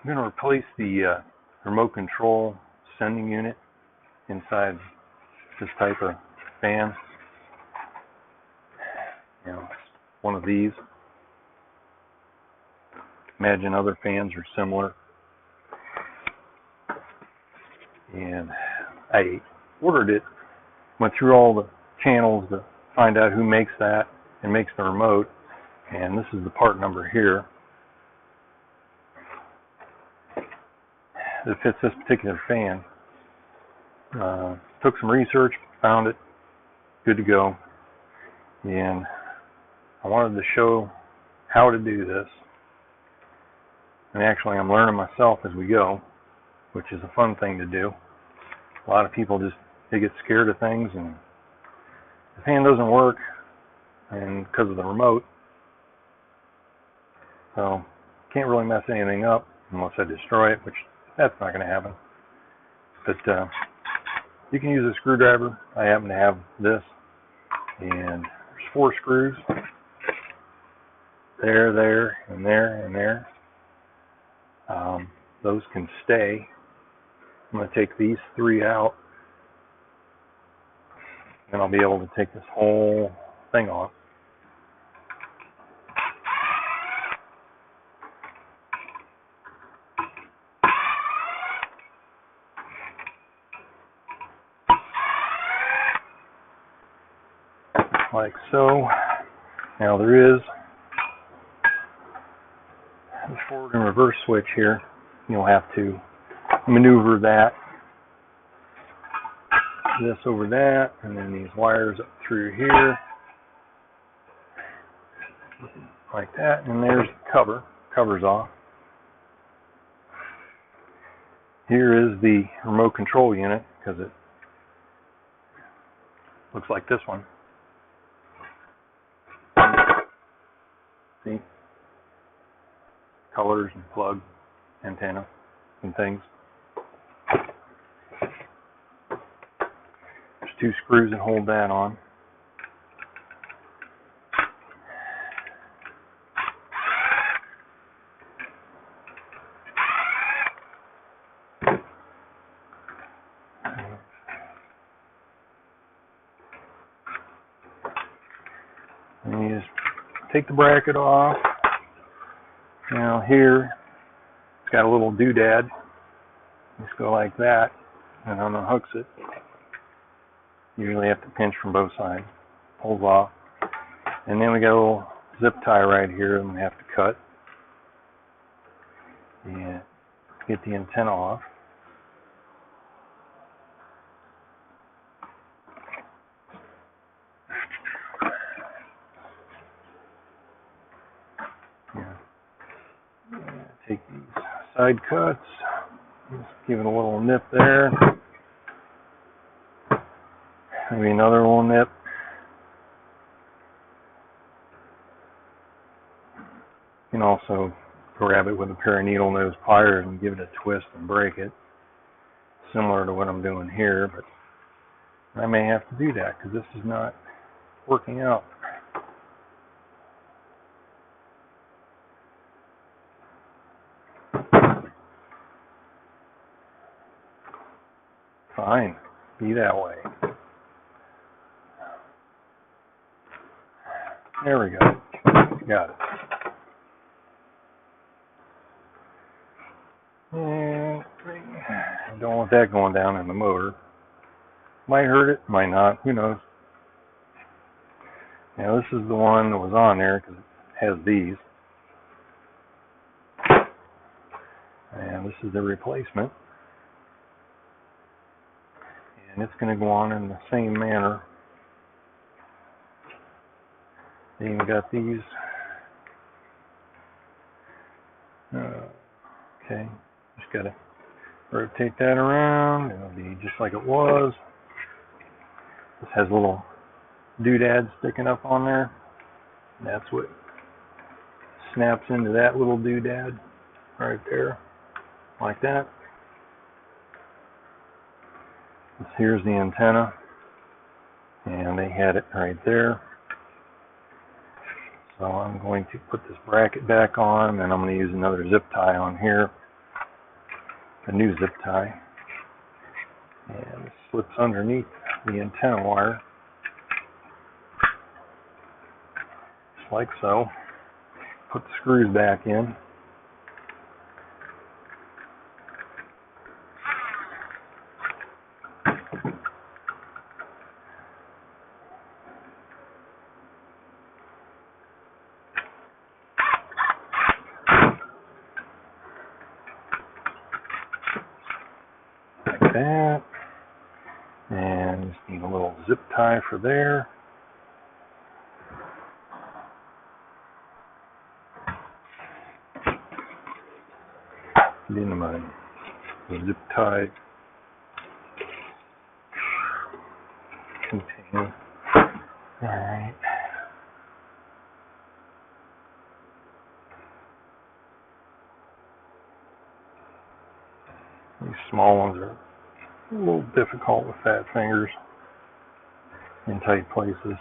I'm going to replace the remote control sending unit inside this type of fan. You know, one of these. Imagine other fans are similar. And I ordered it, went through all the channels to find out who makes that and makes the remote. And this is the part number here that fits this particular fan. Took some research, found it, good to go. And I wanted to show how to do this. And actually I'm learning myself as we go, which is a fun thing to do. A lot of people they get scared of things, and the fan doesn't work, and because of the remote, so can't really mess anything up unless I destroy it, which that's not going to happen. But you can use a screwdriver. I happen to have this, and there's 4 screws. There, and there. Those can stay. I'm going to take these 3 out, and I'll be able to take this whole thing off. Like so. Now there is a forward and reverse switch here. You'll have to maneuver this over that, and then these wires up through here, like that, and there's the cover. Cover's off. Here is the remote control unit, because it looks like this one. See? Colors and plug, antenna, and things. There's 2 screws that hold that on. And you just take the bracket off. Now here, it's got a little doodad. Just go like that, and unhooks it. You really have to pinch from both sides. Pulls off. And then we got a little zip tie right here that we have to cut. And get the antenna off. Take these side cuts, just give it a little nip there, maybe another little nip. You can also grab it with a pair of needle nose pliers and give it a twist and break it, similar to what I'm doing here, but I may have to do that because this is not working out. Fine, be that way. There we go. Got it. And I don't want that going down in the motor. Might hurt it, might not, who knows. Now this is the one that was on there because it has these. And this is the replacement. And it's going to go on in the same manner. They even got these. Okay, just got to rotate that around. It'll be just like it was. This has a little doodad sticking up on there. That's what snaps into that little doodad right there, like that. Here's the antenna, and they had it right there. So I'm going to put this bracket back on, and I'm going to use another zip tie on here a new zip tie, and it slips underneath the antenna wire, just like so. Put the screws back in. Like that. And just need a little zip tie for there. Get into my zip tie container. Alright. These small ones are a little difficult with fat fingers in tight places.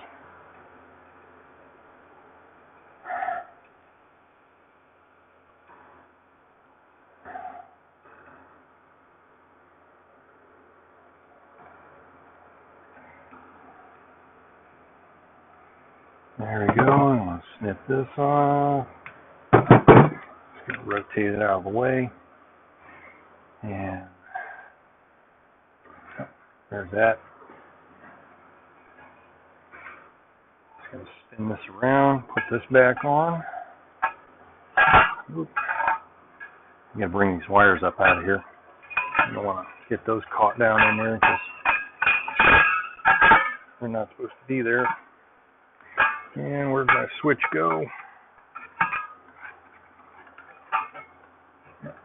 There we go. I'm going to snip this off. Just going to rotate it out of the way. And there's that. Just going to spin this around, put this back on. Oop. I'm going to bring these wires up out of here. I don't want to get those caught down in there because they're not supposed to be there. And where'd my switch go?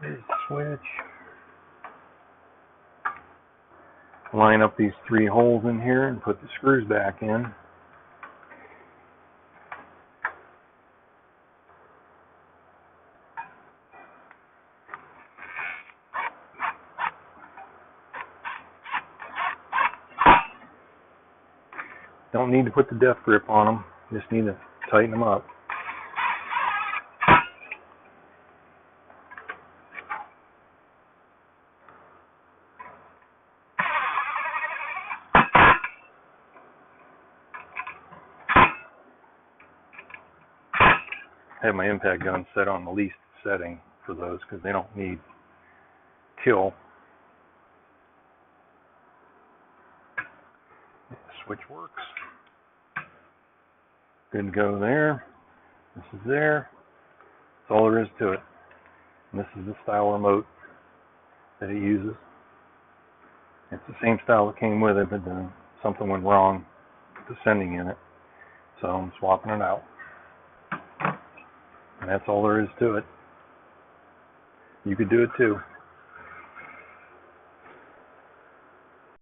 There's the switch. Line up these 3 holes in here and put the screws back in. Don't need to put the death grip on them, just need to tighten them up. I have my impact gun set on the least setting for those because they don't need kill. The switch works. Good to go there. This is there. That's all there is to it. And this is the style remote that it uses. It's the same style that came with it, but then something went wrong with the sending in it. So I'm swapping it out. And that's all there is to it. You could do it too.